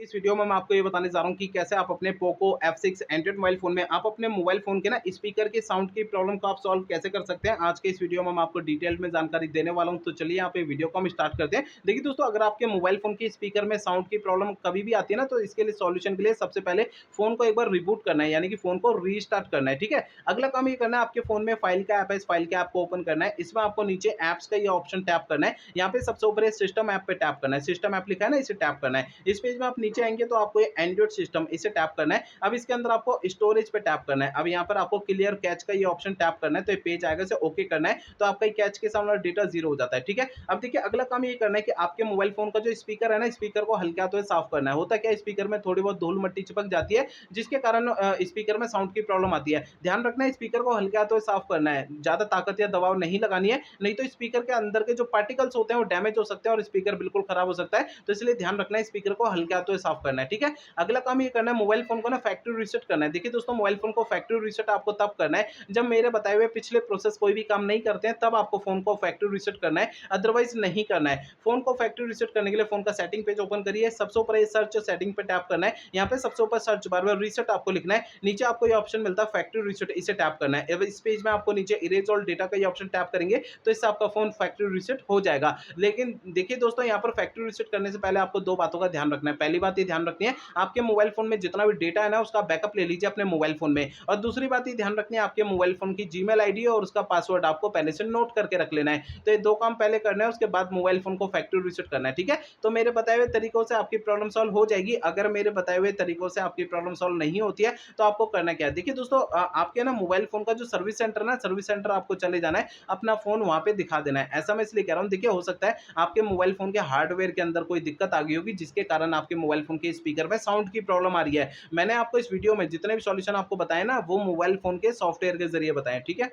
इस वीडियो में मैं आपको ये बताने जा रहा हूँ कि कैसे आप अपने Poco F6 Android mobile phone में आप अपने मोबाइल फोन के ना स्पीकर के साउंड की प्रॉब्लम को आप सॉल्व कैसे कर सकते हैं। आज के इस वीडियो में मैं आपको डिटेल में जानकारी देने वाला हूँ। तो चलिए यहाँ पे वीडियो को हम स्टार्ट करते हैं। देखिए दोस्तों, अगर आपके मोबाइल फोन की स्पीकर में साउंड की प्रॉब्लम कभी भी आती है ना, तो इसके लिए सॉल्यूशन के लिए सबसे पहले फोन को एक बार रिबूट करना है, यानी कि फोन को रीस्टार्ट करना है। ठीक है, अगला काम ये करना है, आपके फोन में फाइल का ऐप है, इस फाइल के ऐप को ओपन करना है। इसमें आपको नीचे ऐप्स का ये ऑप्शन टैप करना है। यहाँ पे सबसे ऊपर सिस्टम ऐप पे टैप करना है, सिस्टम ऐप लिखा है ना, इसे टैप करना है। इस पेज में आप नीचे आएंगे तो आपको ये एंड्रॉइड सिस्टम इसे टैप करना है। अब इसके अंदर आपको स्टोरेज पे टैप करना है। अब यहाँ पर आपको क्लियर कैच का ये ऑप्शन टैप करना है, तो ये पेज आएगा, इसे ओके करना है। तो आपका कैच के सामने डेटा जीरो हो जाता है। ठीक है, अब देखिए अगला काम ये करना है कि आपके मोबाइल फोन का जो स्पीकर है ना, स्पीकर को हल्के हाथों से साफ करना है। होता क्या है, स्पीकर में थोड़ी बहुत धूल मट्टी चिपक जाती है, जिसके कारण स्पीकर में साउंड की प्रॉब्लम आती है। ध्यान रखना है, स्पीकर को हल्के हाथों से साफ करना है, ज्यादा ताकत या दबाव नहीं लगानी है, नहीं तो स्पीकर के अंदर के जो पार्टिकल्स होते हैं वो डैमेज हो सकते हैं और स्पीकर बिल्कुल खराब हो सकता है। तो इसलिए ध्यान रखना है, स्पीकर को हल्के हाथों से साफ करना है। ठीक है, अगला काम ये करना है, मोबाइल फोन को ना फैक्ट्री रीसेट करना है। देखिए दोस्तों, मोबाइल फोन को फैक्ट्री रीसेट आपको तब करना है जब मेरे बताए हुए पिछले प्रोसेस कोई भी काम नहीं करते हैं, तब आपको फोन को फैक्ट्री रीसेट करना है, अदरवाइज नहीं करना है। फोन को फैक्ट्री रीसेट करने के लिए फोन का सेटिंग पेज ओपन करिए, सबसे ऊपर ये सर्च सेटिंग पे टैप करना है। यहाँ पे सबसे ऊपर सर्च बार में रीसेट आपको लिखना है, नीचे आपको ये ऑप्शन मिलता है फैक्ट्री रीसेट, इसे टैप करना है। अब इस पेज में आपको नीचे इरेज ऑल डेटा का ये ऑप्शन टैप करेंगे तो इससे आपका फोन फैक्ट्री रीसेट हो जाएगा। लेकिन देखिए दोस्तों, यहाँ पर फैक्ट्री रीसेट करने से पहले आपको दो बातों का ध्यान रखना है। पहली बात ये ध्यान रखनी है, आपके मोबाइल फोन में जितना भी डेटा है ना, उसका बैकअप ले लीजिए अपने मोबाइल फोन में। और दूसरी बात ये ध्यान रखनी है, आपके मोबाइल फोन की जीमेल आईडी और उसका पासवर्ड आपको पहले से नोट करके रख लेना है। तो ये दो काम पहले करना है, उसके बाद मोबाइल फोन को फैक्ट्री रीसेट करना है। ठीक है, तो मेरे बताए हुए तरीकों से आपकी प्रॉब्लम सॉल्व हो जाएगी। अगर मेरे बताए हुए तरीकों से आपकी प्रॉब्लम सॉल्व नहीं होती है तो आपको करना क्या है, देखिए दोस्तों, आपके ना मोबाइल फोन का जो सर्विस सेंटर ना, सर्विस सेंटर आपको चले जाना है, अपना फोन वहां पे दिखा देना है। ऐसा मैं इसलिए कह रहा हूँ, देखिए हो सकता है आपके मोबाइल फोन के हार्डवेयर के अंदर कोई दिक्कत आ गई होगी, जिसके कारण आपके मोबाइल फोन के स्पीकर में साउंड की प्रॉब्लम आ रही है। मैंने आपको इस वीडियो में जितने भी सॉल्यूशन आपको बताए ना, वो मोबाइल फोन के सॉफ्टवेयर के जरिए बताए। ठीक है।